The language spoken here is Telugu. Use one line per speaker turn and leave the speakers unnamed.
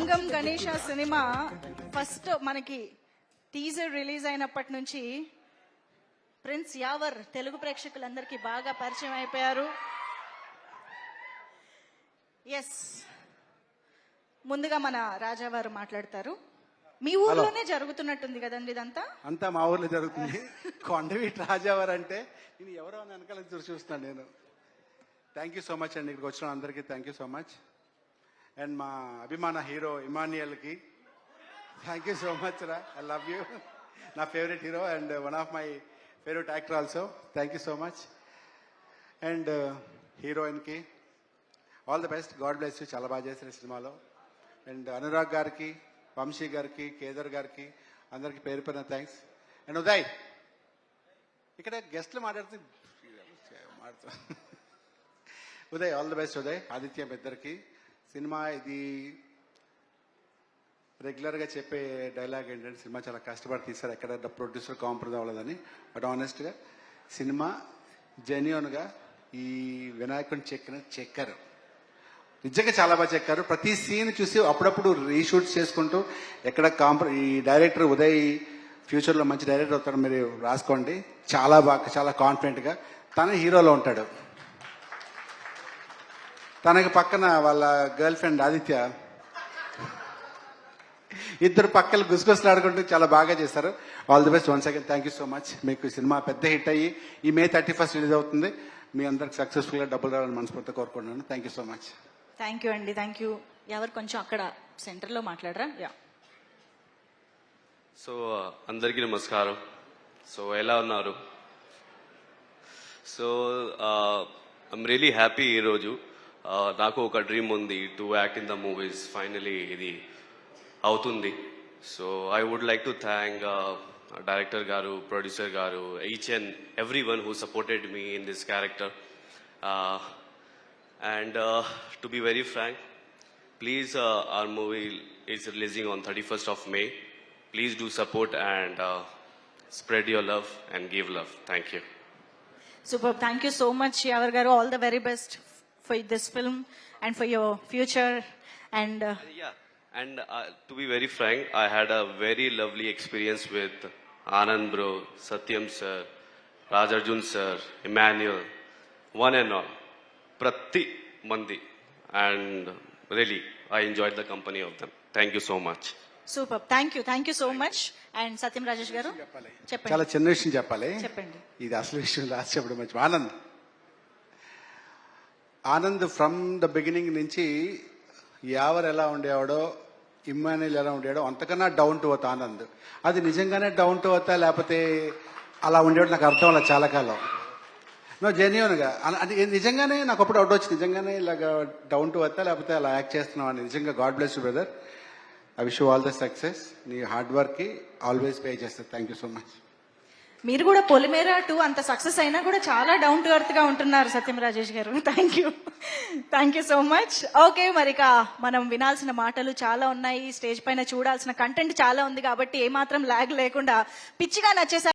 రంగం గణేష సినిమా ఫస్ట్ మనకి టీజర్ రిలీజ్ అయినప్పటి నుంచి ప్రిన్స్ యావర్ తెలుగు ప్రేక్షకులందరికీ బాగా పరిచయం అయిపోయారు. ఎస్, ముందుగా మన రాజావారు మాట్లాడతారు. మీ ఊర్లోనే జరుగుతున్నట్టుంది కదండి ఇదంతా?
అంతా మా ఊర్లో జరుగుతుంది. కొండవీటి రాజావారు అంటే నేను ఎవరో వెనకాల చూస్తున్నాను నేను. థ్యాంక్ యూ సో మచ్ అండి, ఇక్కడికి వచ్చిన అందరికీ thank you so much. And మా అభిమాన హీరో ఇమాన్యుయల్కి థ్యాంక్ యూ సో మచ్ రా, ఐ లవ్ యూ. నా favourite hero and one of my favourite actor also. Thank you so much. And హీరోయిన్కి all the best, God bless you. చాలా బాగా చేశారు ఈ సినిమాలో. అండ్ అనురాగ్ గారికి, వంశీ గారికి, కేదార్ గారికి అందరికి పేరు పేరున థ్యాంక్స్. అండ్ ఉదయ్, ఇక్కడ గెస్ట్లు మాట్లాడుతూ Uday, all the best Uday. Aditya ఇద్దరికి. సినిమా ఇది రెగ్యులర్గా చెప్పే డైలాగ్ ఏంటంటే సినిమా చాలా కష్టపడి తీశారు, ఎక్కడ ప్రొడ్యూసర్ కాంప్రమైజ్ అవ్వలేదని. బట్ ఆనెస్ట్గా సినిమా జెన్యూన్గా ఈ వినాయకుడిని చెక్కారు, నిజంగా చాలా బాగా చెక్కారు. ప్రతి సీన్ చూసి అప్పుడప్పుడు రీషూట్స్ చేసుకుంటూ ఎక్కడ ఈ డైరెక్టర్ ఉదయ్ ఫ్యూచర్లో మంచి డైరెక్టర్ అవుతాడు, మీరు రాసుకోండి. చాలా బాగా, చాలా కాన్ఫిడెంట్గా తన హీరోలో ఉంటాడు. తనకి పక్కన వాళ్ళ గర్ల్ ఫ్రెండ్ ఆదిత్య, ఇద్దరు పక్కలు గుసగుసలాడుకుంటూ చాలా బాగా చేశారు. All the best once again. Thank you so much. మీకు సినిమా పెద్ద హిట్ అయ్యి ఈ May 31 రిలీజ్ అవుతుంది. మీ అందరికి సక్సెస్ఫుల్గా డబ్బులు రావాలని మనస్ఫూర్తిగా కోరుకుంటున్నాను. Thank you so much.
Thank you అండి, థ్యాంక్ యూ. ఎవరు కొంచెం అక్కడ సెంటర్లో మాట్లాడరా? యా.
సో అందరికీ నమస్కారం. సో ఎలా ఉన్నారు? So I'm really happy. ఈరోజు నాకు ఒక డ్రీమ్ ఉంది, to act in the movies. Finally ఇది అవుతుంది. So I would like to thank director గారు, ప్రొడ్యూసర్ గారు, each and every one who supported me in this character. And to be very frank, please, our movie is releasing on 31st of May. Please do support and spread your love and give love. Thank you.
Super. Thank you so much, Yavar garu. All the very best for this film and for your future. And
yeah, and to be very frank, I had a very lovely experience with Anand bro, Satyam sir, Rajarjun sir, Emmanuel, one and all. Prati Mandi, and really I enjoyed the company of them. Thank you so much.
Super. Thank you so much. And Satyam Rajesh garu చెప్పండి.
చాలా చిన్న విషయం చెప్పాలి.
చెప్పండి.
ఇది అసలు విషయం లాస్ట్ చెప్పడం మంచి. ఆనంద్ ఫ్రమ్ ద బిగినింగ్ నుంచి యావర్ ఎలా ఉండేవాడో, ఇమ్మాన్యుయల్ ఎలా ఉండేవాడో అంతకన్నా డౌన్ టు అర్త్ ఆనంద్. అది నిజంగానే డౌన్ టు అర్త్ లేకపోతే అలా ఉండేవాడు నాకు అర్థం అలా చాలా కాలం. జెన్యూన్గా అంటే నిజంగానే నాకు అప్పుడు డౌట్ వచ్చి నిజంగానే ఇలాగ డౌన్ టు అర్త్ లేకపోతే అలా యాక్ట్ చేస్తున్నావు అని. నిజంగా God bless you brother. I wish you all the success. నీ హార్డ్ వర్క్కి ఆల్వేస్ పే చేస్తారు. Thank you so much.
మీరు కూడా పొలిమేర 2 అంత సక్సెస్ అయినా కూడా చాలా డౌన్ టు ఎర్త్ గా ఉంటున్నారు సత్యం రాజేష్ గారు. Thank you so much. Okay, మరి మనం వినాల్సిన మాటలు చాలా ఉన్నాయి, స్టేజ్ పైన చూడాల్సిన కంటెంట్ చాలా ఉంది, కాబట్టి ఏమాత్రం లాగ్ లేకుండా పిచ్చిగా నచ్చేసారు.